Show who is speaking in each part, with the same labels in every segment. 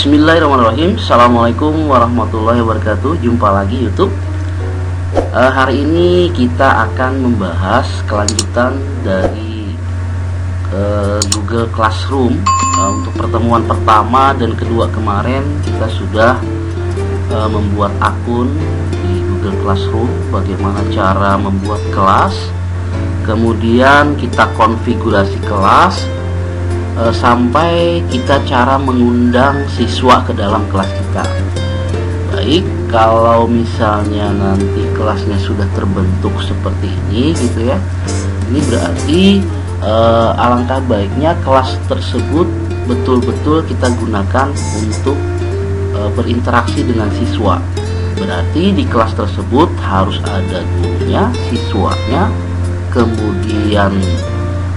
Speaker 1: Bismillahirrahmanirrahim. Assalamualaikum warahmatullahi wabarakatuh. Jumpa lagi YouTube. Hari ini kita akan membahas kelanjutan dari Google Classroom. Untuk pertemuan pertama dan kedua kemarin kita sudah membuat akun di Google Classroom. Bagaimana cara membuat kelas, kemudian kita konfigurasi kelas, sampai kita cara mengundang siswa ke dalam kelas kita. Baik, kalau misalnya nanti kelasnya sudah terbentuk seperti ini gitu ya, ini berarti alangkah baiknya kelas tersebut betul-betul kita gunakan untuk berinteraksi dengan siswa. Berarti di kelas tersebut harus ada gurunya, siswanya, kemudian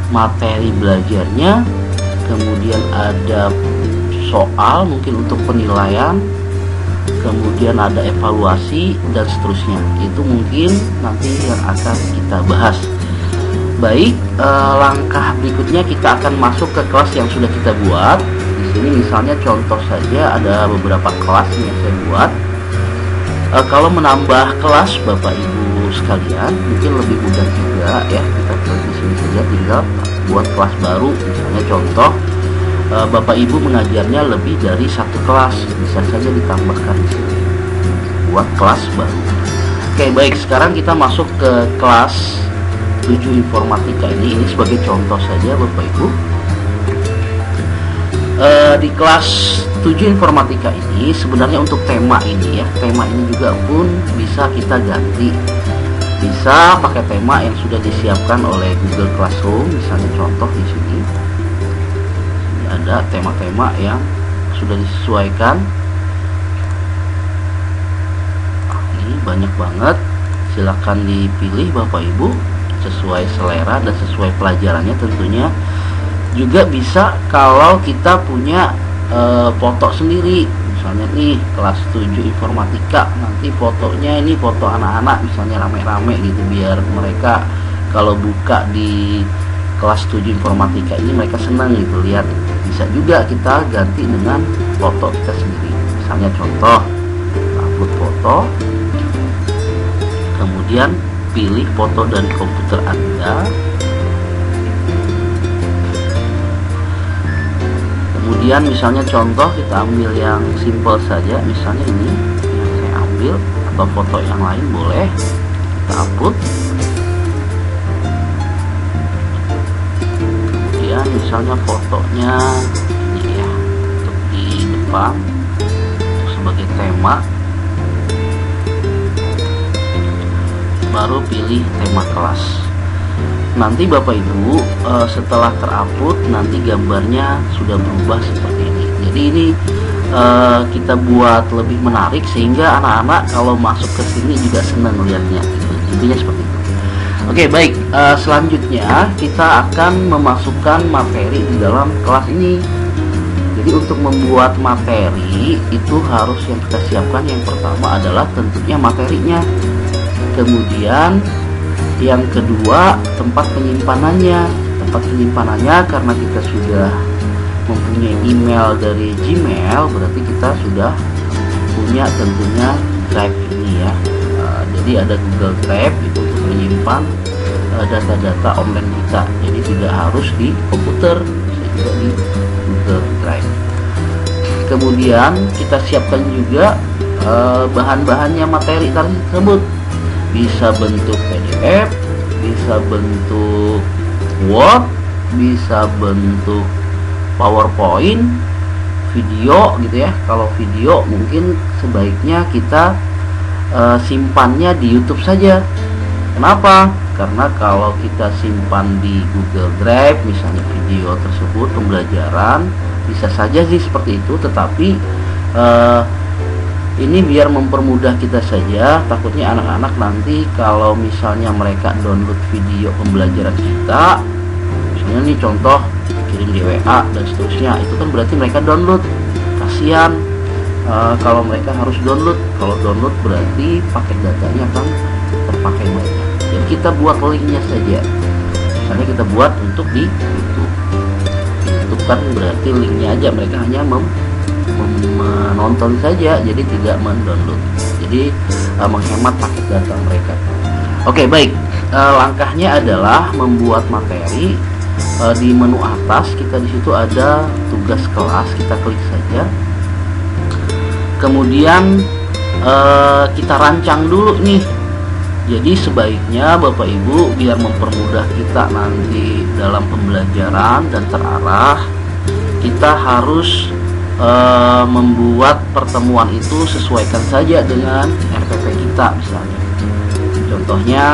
Speaker 1: materi belajarnya, kemudian ada soal mungkin untuk penilaian, kemudian ada evaluasi dan seterusnya. Itu mungkin nanti yang akan kita bahas. Baik, langkah berikutnya kita akan masuk ke kelas yang sudah kita buat. Di sini misalnya contoh saja ada beberapa kelas yang saya buat. Kalau menambah kelas Bapak Ibu sekalian mungkin lebih mudah juga ya. Kita di sini saja tinggal buat kelas baru. Misalnya contoh Bapak Ibu mengajarnya lebih dari satu kelas, bisa saja ditambahkan di sini buat kelas baru. Oke, baik, sekarang kita masuk ke kelas 7 informatika ini sebagai contoh saja Bapak Ibu. Di kelas 7 informatika ini sebenarnya untuk tema ini ya, tema ini juga pun bisa kita ganti. Bisa pakai tema yang sudah disiapkan oleh Google Classroom. Misalnya contoh di sini ada tema-tema yang sudah disesuaikan. Ini banyak banget, silakan dipilih Bapak Ibu sesuai selera dan sesuai pelajarannya tentunya. Juga bisa kalau kita punya foto sendiri, misalnya nih kelas 7 informatika, nanti fotonya ini foto anak-anak misalnya rame-rame gitu, biar mereka kalau buka di kelas 7 informatika ini mereka senang gitu lihat. Bisa juga kita ganti dengan foto kita sendiri. Misalnya contoh, upload foto, kemudian pilih foto dari komputer Anda, kemudian misalnya contoh kita ambil yang simple saja, misalnya ini yang saya ambil, atau foto yang lain boleh kita upload. Kemudian misalnya fotonya ini ya, untuk di depan untuk sebagai tema, baru pilih tema kelas. Nanti Bapak Ibu setelah terupload nanti gambarnya sudah berubah seperti ini. Jadi ini kita buat lebih menarik sehingga anak-anak kalau masuk ke sini juga senang melihatnya. Intinya seperti itu. Oke, baik, selanjutnya kita akan memasukkan materi di dalam kelas ini. Jadi untuk membuat materi itu harus yang kita siapkan, yang pertama adalah tentunya materinya, kemudian yang kedua tempat penyimpanannya. Tempat penyimpanannya karena kita sudah mempunyai email dari Gmail, berarti kita sudah punya tentunya Drive ini ya. Jadi ada Google Drive itu untuk menyimpan data-data online kita. Jadi tidak harus di komputer, bisa juga di Google Drive. Kemudian kita siapkan juga bahan-bahannya materi tersebut. Bisa bentuk PDF, bisa bentuk Word, bisa bentuk PowerPoint, video gitu ya. Kalau video mungkin sebaiknya kita simpannya di YouTube saja. Kenapa? Karena kalau kita simpan di Google Drive misalnya video tersebut pembelajaran, bisa saja sih seperti itu, tetapi ini biar mempermudah kita saja. Takutnya anak-anak nanti kalau misalnya mereka download video pembelajaran kita, misalnya nih contoh kirim di WA dan seterusnya, itu kan berarti mereka download. Kasihan kalau mereka harus download. Kalau download berarti paket datanya kan terpakai banyak. Jadi kita buat linknya saja. Misalnya kita buat untuk di YouTube. YouTube kan berarti linknya aja, mereka hanya menonton saja, jadi tidak mendownload, jadi menghemat paket data mereka. Oke, baik. Langkahnya adalah membuat materi. Di menu atas kita di situ ada tugas kelas, kita klik saja. Kemudian kita rancang dulu nih. Jadi sebaiknya Bapak Ibu, biar mempermudah kita nanti dalam pembelajaran dan terarah, kita harus membuat pertemuan itu sesuaikan saja dengan RPP kita. Misalnya contohnya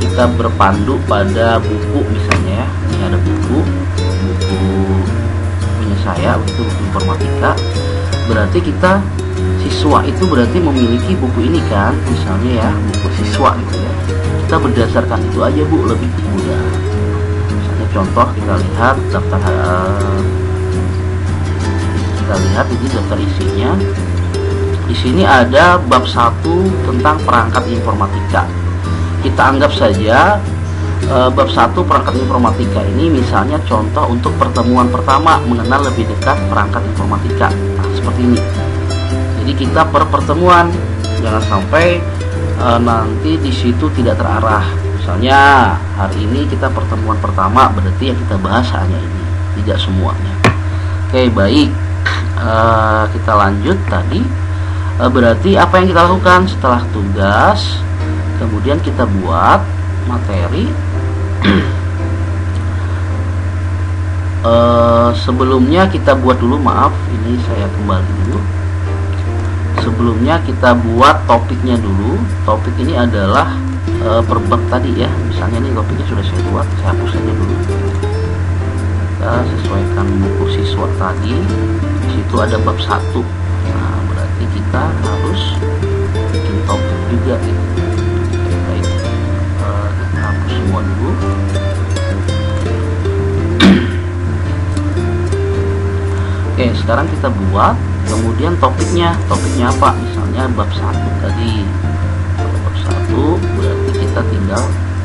Speaker 1: kita berpandu pada buku misalnya ya. Ini ada buku punya saya, itu buku informatika. Berarti kita siswa itu berarti memiliki buku ini kan, misalnya ya, buku siswa gitu ya. Kita berdasarkan itu aja Bu, lebih mudah. Misalnya contoh, kita lihat daftar, ini daftar isinya. Di sini ada bab 1 tentang perangkat informatika. Kita anggap saja bab 1 perangkat informatika ini misalnya contoh untuk pertemuan pertama, mengenal lebih dekat perangkat informatika. Nah, seperti ini. Jadi kita per pertemuan, jangan sampai nanti di situ tidak terarah. Misalnya hari ini kita pertemuan pertama, berarti yang kita bahas hanya ini, tidak semuanya. Oke, baik. Kita lanjut tadi. Berarti apa yang kita lakukan setelah tugas? Kemudian kita buat materi. Sebelumnya kita buat dulu, maaf, ini saya kembali dulu. Sebelumnya kita buat topiknya dulu. Topik ini adalah per bab tadi ya. Misalnya ini topiknya sudah saya buat, saya hapus saja dulu. Kita sesuaikan buku siswa tadi. Di situ ada bab 1. Nah, berarti kita harus bikin topik juga gitu. Baik, kita hapus semua dulu. Oke, sekarang kita buat. Kemudian topiknya apa? Misalnya bab 1 tadi. Kalau bab 1 berarti kita tinggal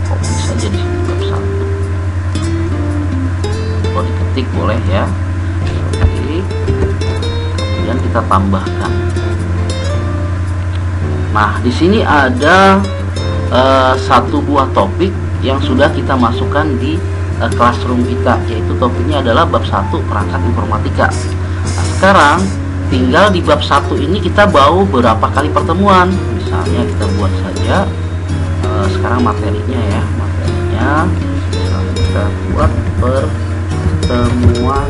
Speaker 1: copy saja di sini bab 1. Kalau diketik boleh ya. Oke. Kemudian kita tambahkan. Nah, di sini ada satu buah topik yang sudah kita masukkan di classroom kita, yaitu topiknya adalah bab 1 perangkat informatika. Nah, sekarang tinggal di bab 1 ini kita mau berapa kali pertemuan. Misalnya kita buat saja sekarang materinya ya. Materinya misalnya kita buat pertemuan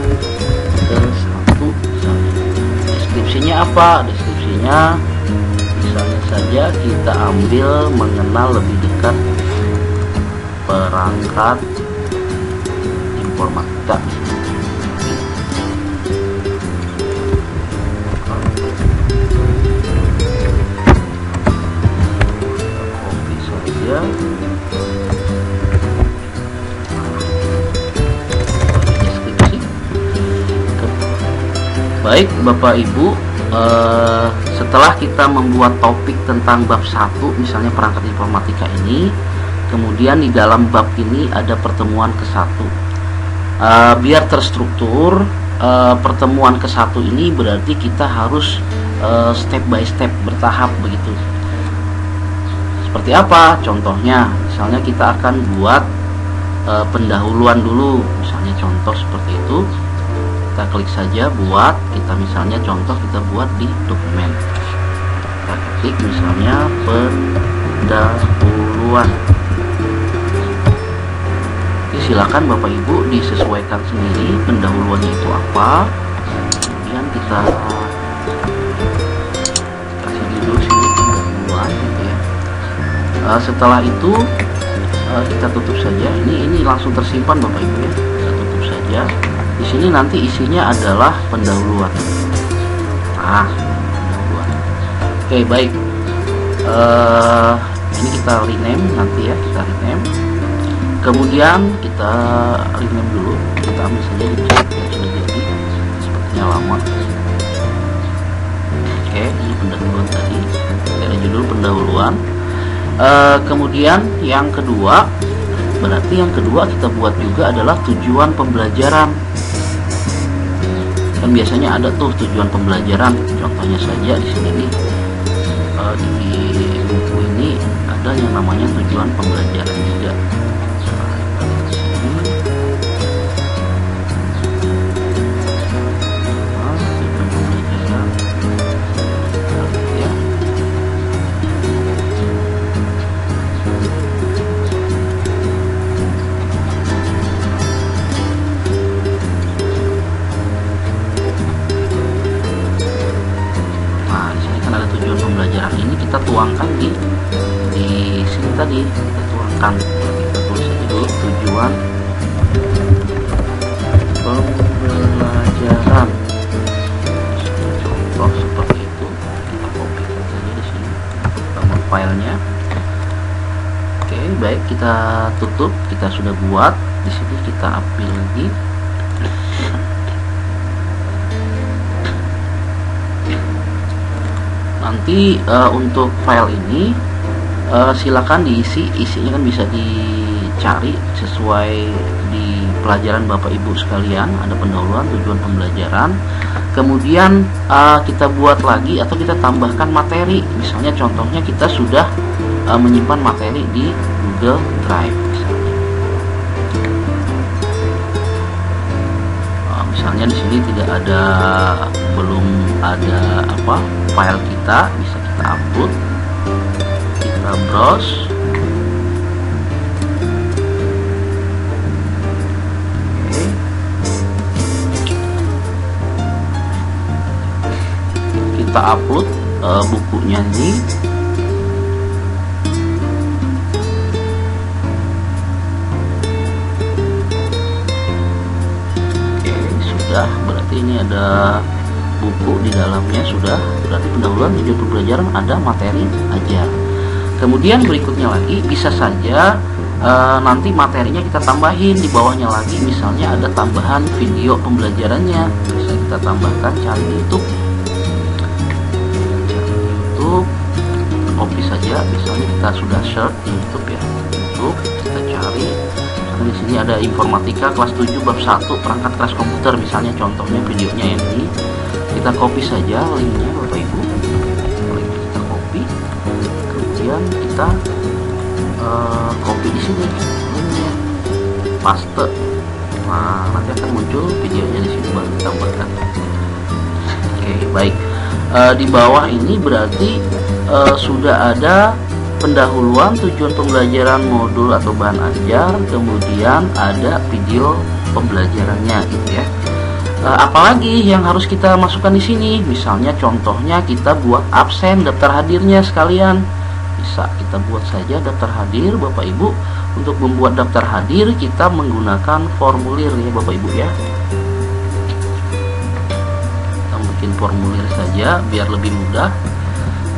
Speaker 1: ke-1 misalnya. Deskripsinya apa? Deskripsinya misalnya saja kita ambil mengenal lebih dekat perangkat informatika. Deskripsi. Baik Bapak Ibu, setelah kita membuat topik tentang bab 1 misalnya perangkat informatika ini, kemudian di dalam bab ini ada pertemuan ke-1. Biar terstruktur pertemuan ke-1 ini berarti kita harus step by step, bertahap begitu. Seperti apa? Contohnya, misalnya kita akan buat pendahuluan dulu, misalnya contoh seperti itu. Kita klik saja buat, kita misalnya contoh kita buat di dokumen. Kita klik misalnya pendahuluan. Jadi silakan Bapak Ibu disesuaikan sendiri pendahuluannya itu apa. Kemudian kita kasih judul sini pendahuluan gitu ya. Setelah itu kita tutup saja. Ini langsung tersimpan Bapak Ibu ya. Kita tutup saja. Di sini nanti isinya adalah pendahuluan. Nah, pendahuluan. Oke, baik. Ini kita rename nanti ya, kita rename. Kemudian kita rename dulu. Kita ambil saja di yang sudah jadi. Sepertinya lama. Oke, ini pendahuluan tadi. Ada judul pendahuluan. Kemudian yang kedua, berarti yang kedua kita buat juga adalah tujuan pembelajaran. Kan biasanya ada tuh tujuan pembelajaran. Contohnya saja di sini nih, di buku ini ada yang namanya tujuan pembelajaran juga. Pembelajaran ini kita tuangkan di sini tadi, kita tuangkan, kita tulis aja dulu tujuan pembelajaran, contoh seperti itu. Kita copy saja di sini nama filenya. Oke, baik, kita tutup. Kita sudah buat di sini, kita ambil lagi. Nanti untuk file ini silakan diisi, isinya kan bisa dicari sesuai di pelajaran Bapak Ibu sekalian. Ada pendahuluan, tujuan pembelajaran, kemudian kita buat lagi atau kita tambahkan materi. Misalnya contohnya kita sudah menyimpan materi di Google Drive misalnya di sini tidak ada, belum ada file kita, bisa kita upload, kita browse. Oke. Kita upload bukunya ini. Berarti ini ada buku di dalamnya, sudah, berarti pendahuluan, tujuan pembelajaran, ada materi aja. Kemudian berikutnya lagi bisa saja nanti materinya kita tambahin di bawahnya lagi. Misalnya ada tambahan video pembelajarannya, bisa kita tambahkan, cari di YouTube, copy saja. Misalnya kita sudah search di YouTube ya, YouTube, kita cari. Di sini ada informatika kelas 7 bab 1 perangkat kelas komputer, misalnya contohnya videonya yang ini. Kita copy saja linknya Bapak Ibu, link kita copy, kemudian kita copy di sini linknya, paste. Nah, nanti akan muncul videonya di sini, baru kita buatkan. Oke, baik. Di bawah ini berarti sudah ada pendahuluan, tujuan pembelajaran, modul atau bahan ajar, kemudian ada video pembelajarannya gitu ya. Apalagi yang harus kita masukkan di sini, misalnya contohnya kita buat absen, daftar hadirnya sekalian, bisa kita buat saja daftar hadir Bapak Ibu. Untuk membuat daftar hadir kita menggunakan formulir ya Bapak Ibu ya. Kita bikin formulir saja biar lebih mudah.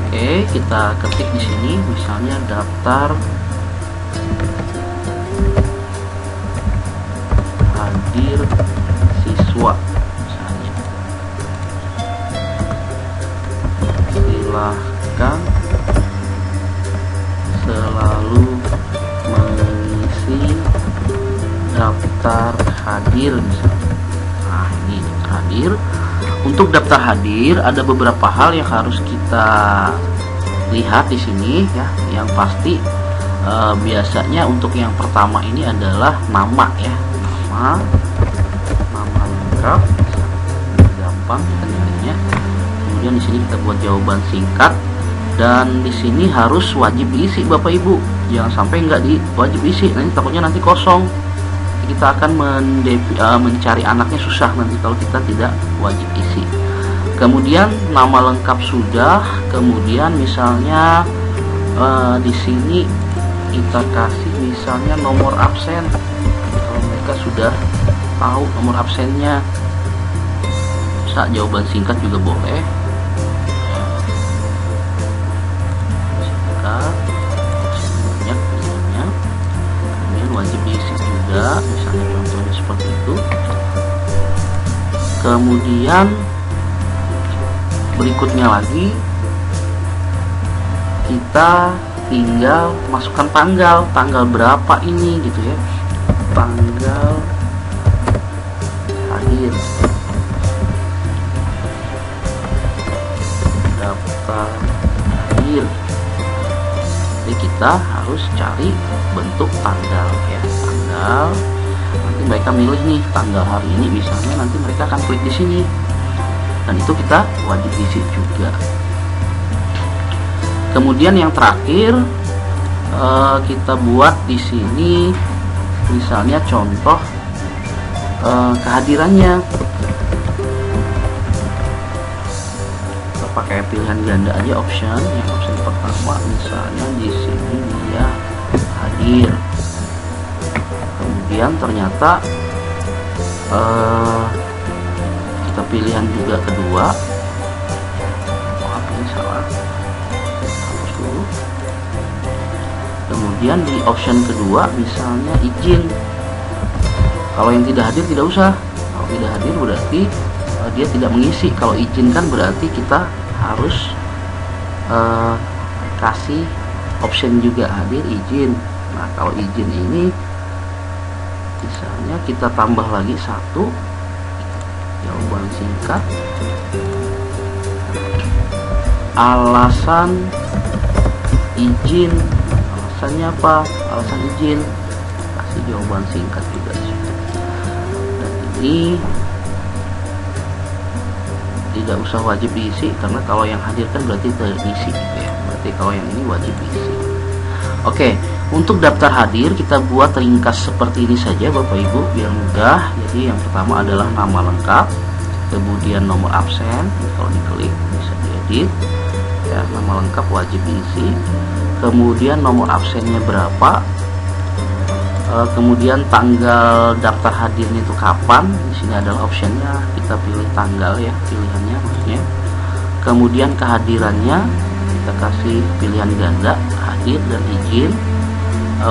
Speaker 1: Oke, kita ketik di sini misalnya daftar hadir siswa misalnya. Silahkan selalu mengisi daftar hadir misalnya. Nah, ini daftar hadir. Untuk daftar hadir ada beberapa hal yang harus kita lihat di sini ya. Yang pasti biasanya untuk yang pertama ini adalah nama ya, nama lengkap, gampang kita nyarinya. Kemudian di sini kita buat jawaban singkat, dan di sini harus wajib diisi Bapak Ibu. Jangan sampai nggak wajib diisi, nanti takutnya nanti kosong. Kita akan mencari anaknya susah nanti kalau kita tidak wajib isi. Kemudian nama lengkap sudah, kemudian misalnya di sini kita kasih misalnya nomor absen kalau mereka sudah tahu nomor absennya. Bisa jawaban singkat juga boleh. Singkat, banyak misalnya. Kemudian wajib diisi juga, misalnya contohnya seperti itu. Kemudian berikutnya lagi kita tinggal masukkan tanggal berapa ini gitu ya, tanggal hadir. daftar hadir. Jadi kita harus cari bentuk tanggal ya, tanggal. Nanti mereka milih nih tanggal hari ini, misalnya nanti mereka akan klik di sini, dan itu kita wajib isi juga. Kemudian yang terakhir kita buat di sini misalnya contoh kehadirannya. Kita pakai pilihan ganda aja, option pertama, misalnya di sini dia hadir. Kemudian ternyata kita pilihan juga kedua. Ini salah, hapus dulu. Kemudian di option kedua misalnya izin. Kalau yang tidak hadir tidak usah. Kalau tidak hadir berarti dia tidak mengisi. Kalau izin kan berarti kita harus kasih option juga, hadir, izin. Nah kalau izin ini misalnya kita tambah lagi satu jawaban singkat, alasan izin. Alasannya apa? Alasan izin, kasih jawaban singkat juga. Dan ini tidak usah wajib diisi, karena kalau yang hadir kan berarti terisi gitu ya. Berarti kalau yang ini wajib diisi. Oke, untuk daftar hadir kita buat ringkas seperti ini saja Bapak Ibu biar mudah. Jadi yang pertama adalah nama lengkap, kemudian nomor absen, kalau diklik bisa diedit ya, nama lengkap wajib diisi, kemudian nomor absennya berapa, kemudian tanggal daftar hadirnya itu kapan. Di sini adalah optionnya, kita pilih tanggal ya, pilihannya maksudnya. Kemudian kehadirannya kita kasih pilihan ganda, hadir dan izin,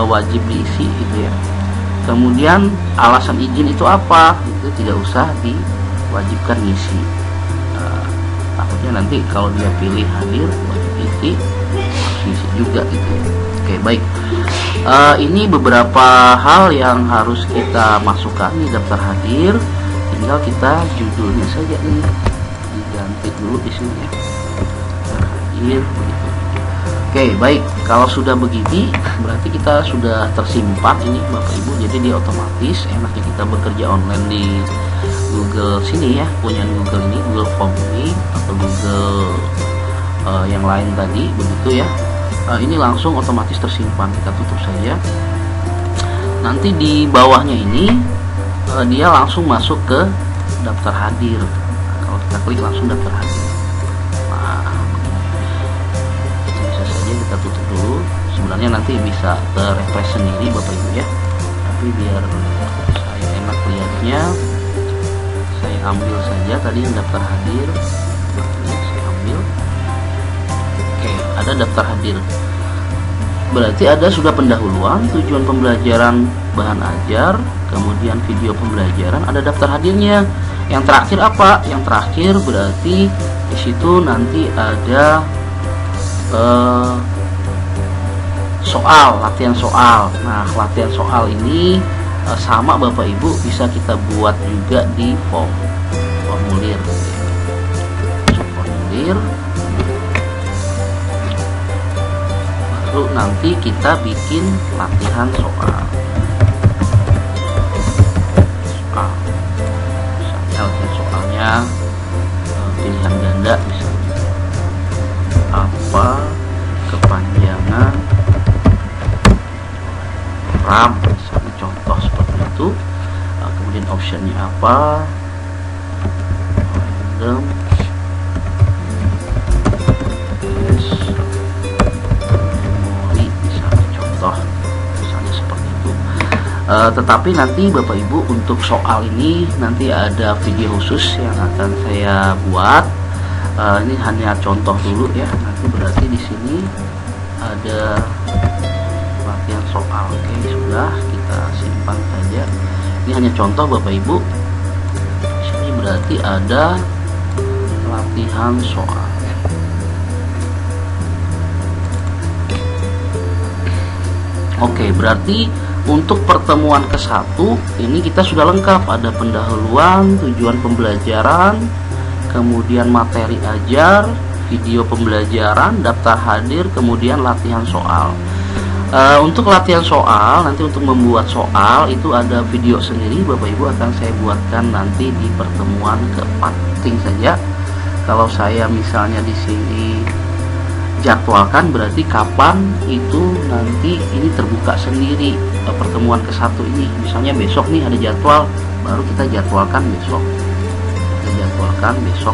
Speaker 1: wajib diisi gitu ya. Kemudian alasan izin itu apa, itu tidak usah diwajibkan ngisi. Takutnya nanti kalau dia pilih hadir wajib isi, harus isi juga gitu. Oke, baik. Ini beberapa hal yang harus kita masukkan di daftar hadir. Tinggal kita judulnya saja nih diganti dulu di sini ya. Daftar hadir begitu. Oke, baik. Kalau sudah begini berarti kita sudah tersimpan ini Bapak Ibu. Jadi dia otomatis, enaknya kita bekerja online di Google sini ya, punya Google ini, Google Form ini atau Google yang lain tadi begitu ya. Ini langsung otomatis tersimpan. Kita tutup saja. Nanti di bawahnya ini dia langsung masuk ke daftar hadir. Nah, kalau kita klik langsung daftar hadir. Nah, bisa saja kita tutup dulu. Sebenarnya nanti bisa terrefresh sendiri Bapak Ibu ya. Tapi biar saya enak lihatnya, saya ambil saja tadi yang daftar hadir. Nah, saya ambil. Oke, ada daftar hadir. Berarti ada sudah pendahuluan, tujuan pembelajaran, bahan ajar, kemudian video pembelajaran, ada daftar hadirnya. Yang terakhir apa? Yang terakhir berarti di situ nanti ada soal, latihan soal. Nah, latihan soal ini sama Bapak Ibu bisa kita buat juga di formulir. Formulir. Baru nanti kita bikin latihan soal. Misalnya latihan soalnya pilihan ganda misalnya. Apa kepanjangan RAM, misalnya contoh seperti itu. Kemudian optionnya apa, random, memori, misalnya contoh, misalnya seperti itu. Tetapi nanti Bapak Ibu untuk soal ini nanti ada video khusus yang akan saya buat. Ini hanya contoh dulu ya. Nanti berarti di sini ada latihan soal. Oke, sudah kita simpan saja. Ini hanya contoh Bapak Ibu. Di sini berarti ada latihan soal. Oke, berarti untuk pertemuan ke-1 ini kita sudah lengkap. Ada pendahuluan, tujuan pembelajaran, kemudian materi ajar, video pembelajaran, daftar hadir, kemudian latihan soal. Untuk latihan soal, nanti untuk membuat soal itu ada video sendiri, Bapak Ibu akan saya buatkan nanti di pertemuan keempat. Penting saja kalau saya misalnya di sini jadwalkan, berarti kapan itu nanti ini terbuka sendiri pertemuan ke-1 ini. Misalnya besok nih ada jadwal, baru kita jadwalkan besok.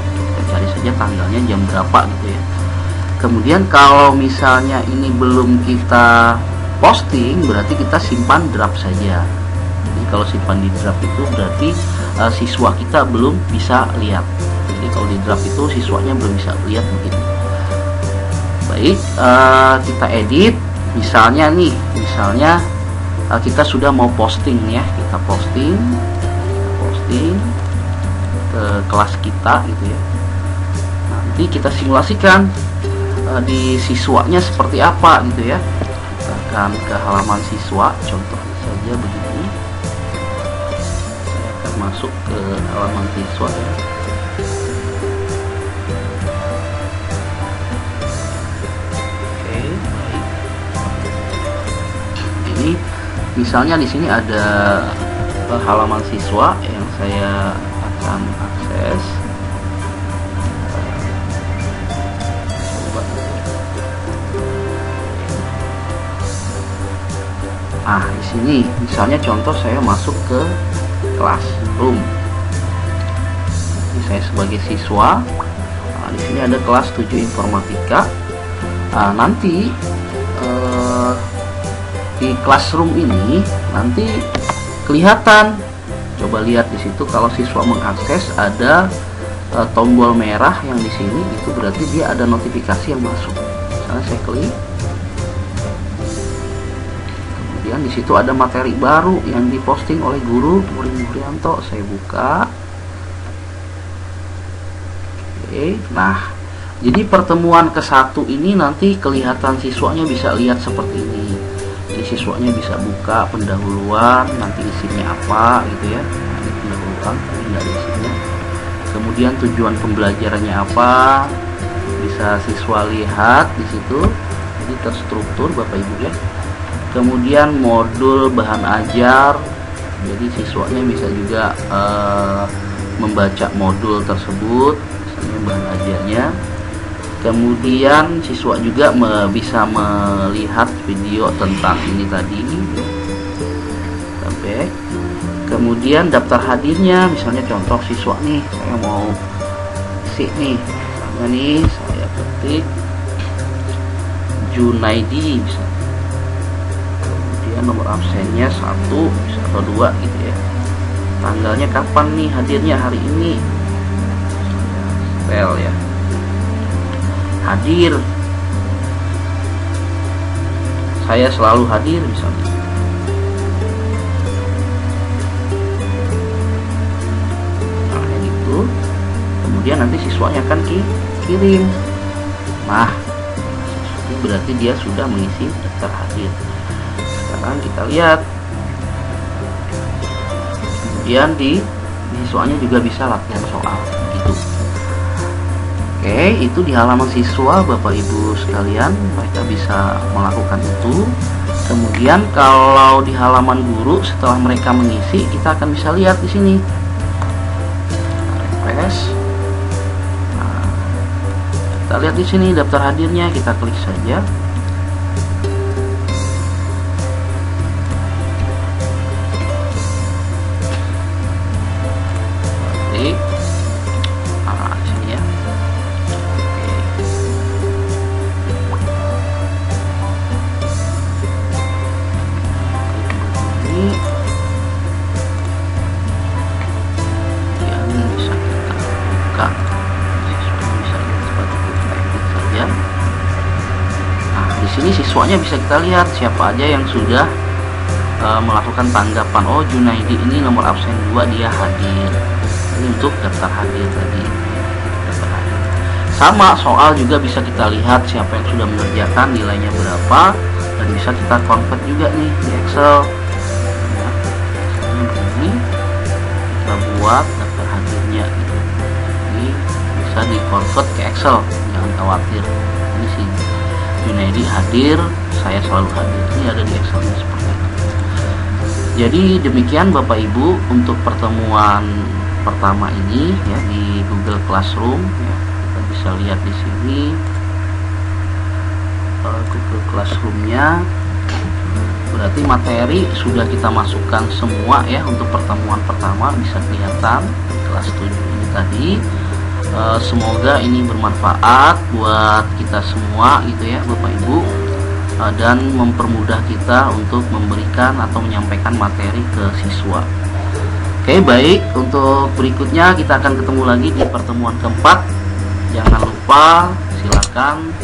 Speaker 1: Kita cari saja tanggalnya jam berapa gitu ya. Kemudian kalau misalnya ini belum kita posting, berarti kita simpan draft saja. Jadi kalau simpan di draft itu berarti siswa kita belum bisa lihat. Jadi kalau di draft itu siswanya belum bisa lihat begitu. Baik, kita edit. Misalnya kita sudah mau posting ya, kita posting ke kelas kita gitu ya. Nanti kita simulasikan di siswanya seperti apa gitu ya. Kita akan ke halaman siswa, contoh saja begini. Saya akan masuk ke halaman siswa ya. Oke, baik. Ini misalnya di sini ada halaman siswa yang saya akan akses. Di sini misalnya contoh saya masuk ke classroom. Ini saya sebagai siswa. Di sini ada kelas 7 informatika. Nanti di classroom ini nanti kelihatan. Coba lihat di situ, kalau siswa mengakses ada tombol merah yang di sini, itu berarti dia ada notifikasi yang masuk. Misalnya saya klik, kemudian di situ ada materi baru yang diposting oleh guru Muhrianto. Saya buka. Oke, nah jadi pertemuan ke-1 ini nanti kelihatan siswanya bisa lihat seperti ini. Jadi siswanya bisa buka pendahuluan, nanti isinya apa gitu ya. Nah, ini pendahuluan, tapi nggak ada isinya. Kemudian tujuan pembelajarannya apa, bisa siswa lihat di situ. Jadi terstruktur Bapak Ibu ya. Kemudian modul bahan ajar, jadi siswanya bisa juga membaca modul tersebut, misalnya bahan ajarnya. Kemudian siswa juga bisa melihat video tentang ini tadi. Sampai. Kemudian daftar hadirnya, misalnya contoh siswa nih, saya mau isi nih, misalnya nih saya ketik Junaidi misalnya. Kemudian nomor absennya 1 bisa atau 2 gitu ya. Tanggalnya kapan nih hadirnya, hari ini. Spell ya. Hadir, saya selalu hadir misalnya. Nah itu, kemudian nanti siswanya akan kirim. Nah ini berarti dia sudah mengisi daftar hadir. Sekarang kita lihat, kemudian di siswanya juga bisa latihan soal gitu. Oke, itu di halaman siswa Bapak Ibu sekalian, mereka bisa melakukan itu. Kemudian kalau di halaman guru setelah mereka mengisi, kita akan bisa lihat di sini. Refresh. Nah, kita lihat di sini daftar hadirnya, kita klik saja. Klik. Nah, di sini ya. Sini siswanya bisa kita lihat siapa aja yang sudah melakukan tanggapan. Oh, Junaidi ini nomor absen 2, dia hadir. Ini untuk daftar hadir tadi. Daftar hadir. Sama soal juga bisa kita lihat siapa yang sudah mengerjakan, nilainya berapa, dan bisa kita convert juga nih di Excel. Ya, ini kita buat daftar hadirnya. Ini bisa di convert ke Excel. Jangan jangan khawatir, ini si Junaidi hadir, saya selalu hadir. Ini ada di Excelnya seperti itu. Jadi demikian Bapak Ibu untuk pertemuan pertama ini ya di Google Classroom ya. Kita bisa lihat di sini Google Classroom-nya. Berarti materi sudah kita masukkan semua ya untuk pertemuan pertama, bisa kelihatan kelas 7 ini tadi. Semoga ini bermanfaat buat kita semua gitu ya Bapak Ibu, dan mempermudah kita untuk memberikan atau menyampaikan materi ke siswa. Oke, baik, untuk berikutnya kita akan ketemu lagi di pertemuan keempat. Jangan lupa silakan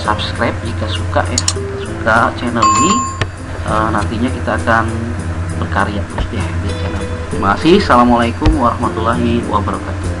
Speaker 1: subscribe jika suka ya, suka channel ini. Nantinya kita akan berkarya terus di channel. Terima kasih. Assalamualaikum warahmatullahi wabarakatuh.